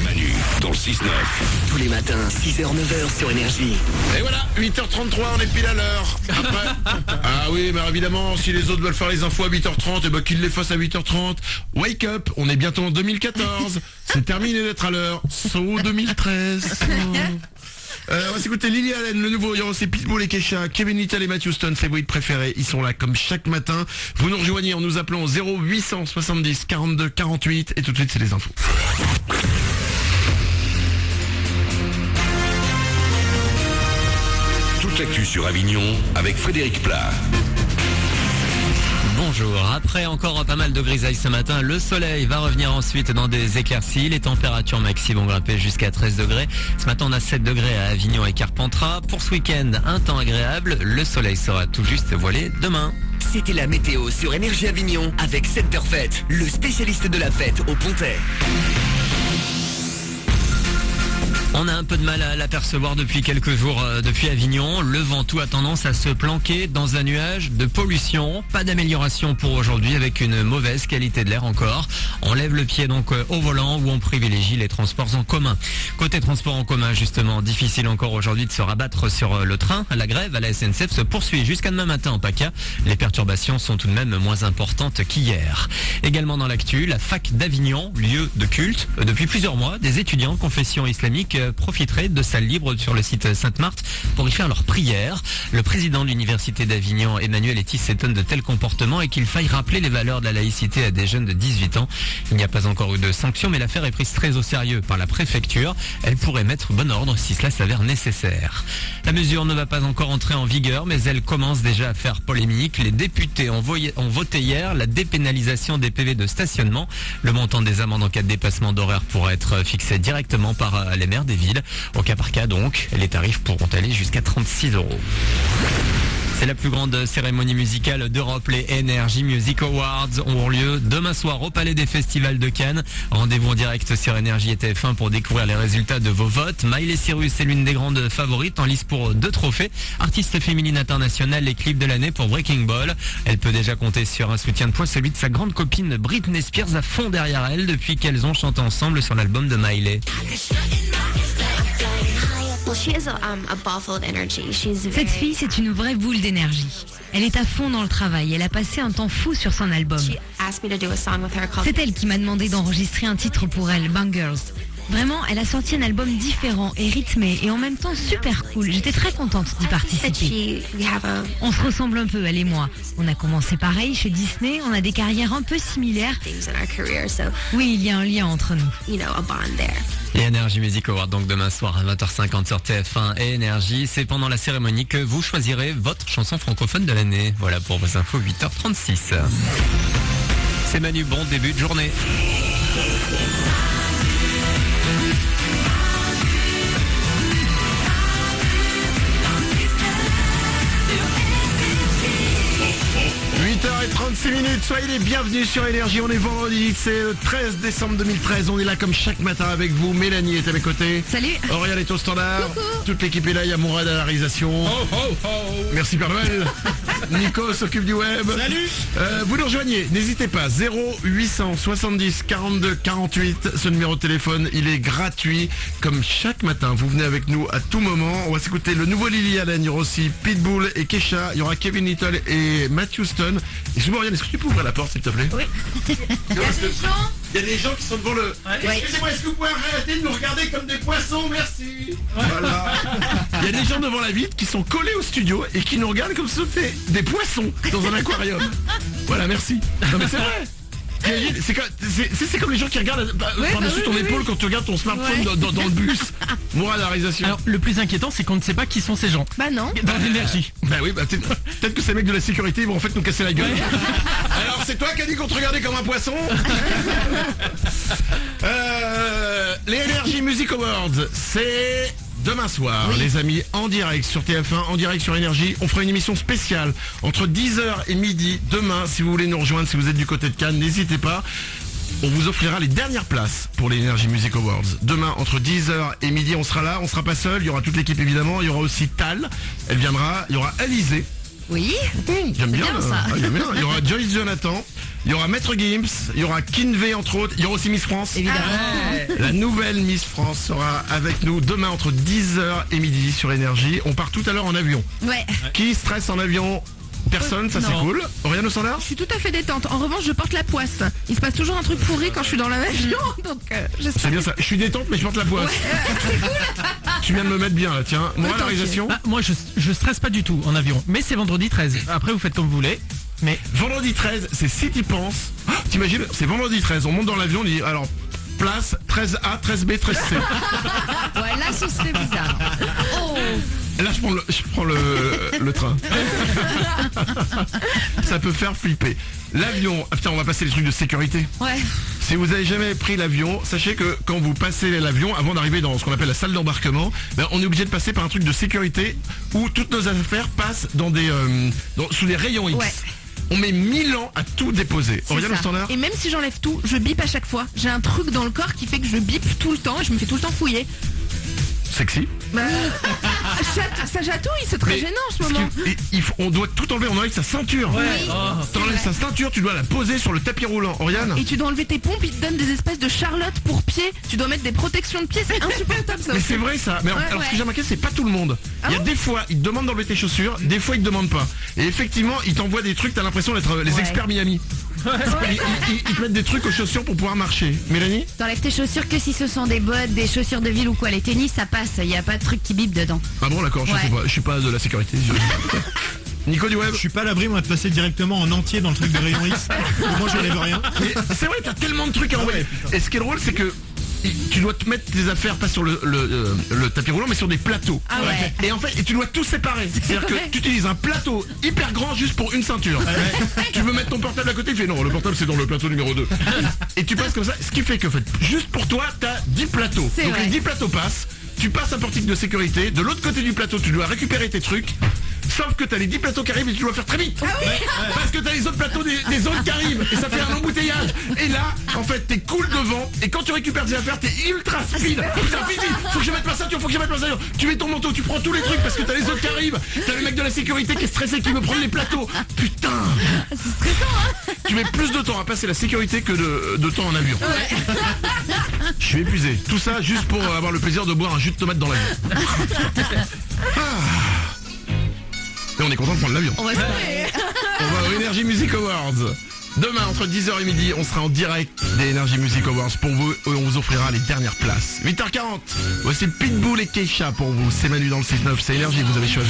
Manu, dans le 6-9. Tous les matins, 6h-9h sur Énergie. Et voilà, 8h33, on est pile à l'heure. Après, ah oui, mais évidemment, si les autres veulent faire les infos à 8h30, et ben qu'ils les fassent à 8h30. Wake up, on est bientôt en 2014. C'est terminé d'être à l'heure. So 2013. On va s'écouter Lily Allen, le nouveau. Il y aura aussi Pitbull et Kesha, Kevin Little et Matthew Stone, ses bruits préférés. Ils sont là comme chaque matin. Vous nous rejoignez en nous appelant au 0870 42 48 et tout de suite c'est les infos. Toute l'actu sur Avignon avec Frédéric Plat. Bonjour, après encore pas mal de grisailles ce matin, le soleil va revenir ensuite dans des éclaircies. Les températures maxi vont grimper jusqu'à 13 degrés. Ce matin on a 7 degrés à Avignon et Carpentras. Pour ce week-end, un temps agréable, le soleil sera tout juste voilé demain. C'était la météo sur Énergie Avignon avec Center Fête, le spécialiste de la fête au Pontet. On a un peu de mal à l'apercevoir depuis quelques jours depuis Avignon. Le Ventoux a tendance à se planquer dans un nuage de pollution. Pas d'amélioration pour aujourd'hui avec une mauvaise qualité de l'air encore. On lève le pied donc au volant où on privilégie les transports en commun. Côté transport en commun justement, difficile encore aujourd'hui de se rabattre sur le train. La grève à la SNCF se poursuit jusqu'à demain matin en PACA. Les perturbations sont tout de même moins importantes qu'hier. Également dans l'actu, la fac d'Avignon, lieu de culte. Depuis plusieurs mois, des étudiants de confession islamique profiteraient de salles libres sur le site Sainte-Marthe pour y faire leurs prières. Le président de l'université d'Avignon, Emmanuel Etis, s'étonne de tels comportements et qu'il faille rappeler les valeurs de la laïcité à des jeunes de 18 ans. Il n'y a pas encore eu de sanctions, mais l'affaire est prise très au sérieux par la préfecture. Elle pourrait mettre bon ordre si cela s'avère nécessaire. La mesure ne va pas encore entrer en vigueur, mais elle commence déjà à faire polémique. Les députés ont voté hier la dépénalisation des PV de stationnement. Le montant des amendes en cas de dépassement d'horaire pourra être fixé directement par les maires des villes. Au cas par cas donc, les tarifs pourront aller jusqu'à 36 €. C'est la plus grande cérémonie musicale d'Europe. Les Energy Music Awards auront lieu demain soir au Palais des Festivals de Cannes. Rendez-vous en direct sur Énergie et TF1 pour découvrir les résultats de vos votes. Miley Cyrus est l'une des grandes favorites en lice pour 2 trophées. Artiste féminine internationale et clip de l'année pour Breaking Ball. Elle peut déjà compter sur un soutien de poids, celui de sa grande copine Britney Spears à fond derrière elle depuis qu'elles ont chanté ensemble sur l'album de Miley. Cette fille, c'est une vraie boule d'énergie. Elle est à fond dans le travail. Elle a passé un temps fou sur son album. C'est elle qui m'a demandé d'enregistrer un titre pour elle, Bangers. Vraiment, elle a sorti un album différent et rythmé et en même temps super cool. J'étais très contente d'y participer. On se ressemble un peu, elle et moi. On a commencé pareil chez Disney, on a des carrières un peu similaires. Oui, il y a un lien entre nous. Les Energy Music Awards donc demain soir à 20h50 sur TF1 et Énergie. C'est pendant la cérémonie que vous choisirez votre chanson francophone de l'année. Voilà pour vos infos, 8h36. C'est Manu, bon début de journée. Et 36 minutes, soyez les bienvenus sur Énergie, on est vendredi, c'est le 13 décembre 2013, on est là comme chaque matin avec vous, Mélanie est à mes côtés. Salut. Auriel est au standard. Coucou. Toute l'équipe est là, il y a Mourad à la réalisation. Merci Père Noël. Nico s'occupe du web. Salut. Vous nous rejoignez, n'hésitez pas, 0870 42 48, ce numéro de téléphone, il est gratuit, comme chaque matin, vous venez avec nous à tout moment. On va s'écouter le nouveau Lily Allen, il y aura aussi Pitbull et Kesha, il y aura Kevin Little et Matthew Stone. Excuse-moi Auriel, est-ce que tu peux ouvrir la porte s'il te plaît? Oui. Il y a des gens qui sont devant le... Excusez-moi, est-ce que vous pouvez arrêter de nous regarder comme des poissons? Merci. Voilà. Il y a des gens devant la vitre qui sont collés au studio et qui nous regardent comme si c'était des poissons dans un aquarium. Voilà, merci. Non mais c'est vrai. C'est comme les gens qui regardent par-dessus ton épaule quand tu regardes ton smartphone dans le bus. Moi, la réalisation. Alors, le plus inquiétant, c'est qu'on ne sait pas qui sont ces gens. Bah non. Dans l'énergie. Bah oui, peut-être que ces mecs de la sécurité ils vont en fait nous casser la gueule. Alors, c'est toi qui as dit qu'on te regardait comme un poisson? Les Energy Music Awards, c'est... demain soir, les amis, en direct sur TF1, en direct sur Énergie. On fera une émission spéciale entre 10h et midi demain. Si vous voulez nous rejoindre, si vous êtes du côté de Cannes, n'hésitez pas. On vous offrira les dernières places pour les Energy Music Awards. Demain, entre 10h et midi, on sera là. On sera pas seul. Il y aura toute l'équipe évidemment. Il y aura aussi Tal. Elle viendra. Il y aura Alizé. Oui. J'aime bien, bien, ça. j'aime bien. Il y aura Joyce Jonathan, il y aura Maître Gims, il y aura Kinvey entre autres, il y aura aussi Miss France. Évidemment. La nouvelle Miss France sera avec nous demain entre 10h et midi sur Énergie. On part tout à l'heure en avion. Ouais. Qui stresse en avion? Personne, ça c'est Non. cool. Oriane au standard? Je suis tout à fait détente. En revanche, je porte la poisse. Il se passe toujours un truc pourri quand je suis dans l'avion, donc j'espère. C'est bien ça. Je suis détente mais je porte la poisse. Tu viens de me mettre bien là, tiens. Moi la réalisation. Bah, moi, je stresse pas du tout en avion. Mais c'est vendredi 13. Après, vous faites comme vous voulez. Mais Vendredi 13, c'est si t'y penses. T'imagines, c'est vendredi 13, on monte dans l'avion, on dit alors place 13A, 13B, 13C. Ouais, là, ce serait bizarre. Oh. Là je prends le train. Ça peut faire flipper. L'avion, putain, on va passer les trucs de sécurité. Ouais. Si vous avez jamais pris l'avion, sachez que quand vous passez l'avion, avant d'arriver dans ce qu'on appelle la salle d'embarquement, ben, on est obligé de passer par un truc de sécurité où toutes nos affaires passent dans des sous les rayons X. Ouais. On met 1000 ans à tout déposer. C'est Oriane au ça. standard? Et même si j'enlève tout, je bip à chaque fois. J'ai un truc dans le corps qui fait que je bip tout le temps et je me fais tout le temps fouiller. Sexy. Bah, ça chatouille, c'est très Mais gênant en ce parce moment. que on doit tout enlever, on enlève sa ceinture. T'enlèves sa ceinture, tu dois la poser sur le tapis roulant. Oriane? Et tu dois enlever tes pompes, ils te donnent des espèces de charlottes pour pieds. Tu dois mettre des protections de pieds, c'est insupportable ça. Mais c'est vrai ça. Mais alors ce que j'ai remarqué, c'est pas tout le monde. Il y a des fois, ils te demandent d'enlever tes chaussures, des fois ils te demandent pas. Et effectivement, ils t'envoient des trucs, t'as l'impression d'être les experts Miami. Ils te mettent des trucs aux chaussures pour pouvoir marcher. Mélanie? T'enlèves tes chaussures que si ce sont des bottes, des chaussures de ville ou quoi. Les tennis, ça passe. Il n'y a pas de truc qui bip dedans. Ah bon, d'accord, je Ouais. sais pas. Je suis pas de la sécurité. Nico du web. Je suis pas à l'abri moi de passer directement en entier dans le truc de rayon X. Moi j'enlève rien. Mais c'est vrai, t'as tellement de trucs à envoyer. Et ce qui est drôle, c'est que tu dois te mettre tes affaires pas sur le tapis roulant mais sur des plateaux. Ah ouais. Et en fait, et tu dois tout séparer. C'est-à-dire que tu utilises un plateau hyper grand juste pour une ceinture. Tu veux mettre ton portable à côté, il fait non, le portable c'est dans le plateau numéro 2. Et tu passes comme ça, ce qui fait que en fait, juste pour toi, t'as 10 plateaux. C'est Donc vrai. les 10 plateaux passent, tu passes un portique de sécurité, de l'autre côté du plateau, tu dois récupérer tes trucs. Sauf que t'as les 10 plateaux qui arrivent et tu dois faire très vite. Parce que t'as les autres plateaux des autres qui arrivent et ça fait un embouteillage. Et là, en fait, t'es cool devant et quand tu récupères tes affaires, t'es ultra speed. Putain, vite, faut que je mette ma ceinture, faut que je mette ma ceinture. Tu mets ton manteau, tu prends tous les trucs parce que t'as les autres qui arrivent. T'as le mec de la sécurité qui est stressé, qui veut prendre les plateaux. Putain. C'est stressant, hein. Tu mets plus de temps à passer la sécurité que de temps en avion. Je suis épuisé. Tout ça juste pour avoir le plaisir de boire un jus de tomate dans l'avion. Et on est content de prendre l'avion. On va se faire. On va aux Energy Music Awards. Demain, entre 10h et midi, on sera en direct des Energy Music Awards pour vous et on vous offrira les dernières places. 8h40, voici Pitbull et Keisha pour vous. C'est Manu dans le 6-9, c'est Energy, vous avez choisi.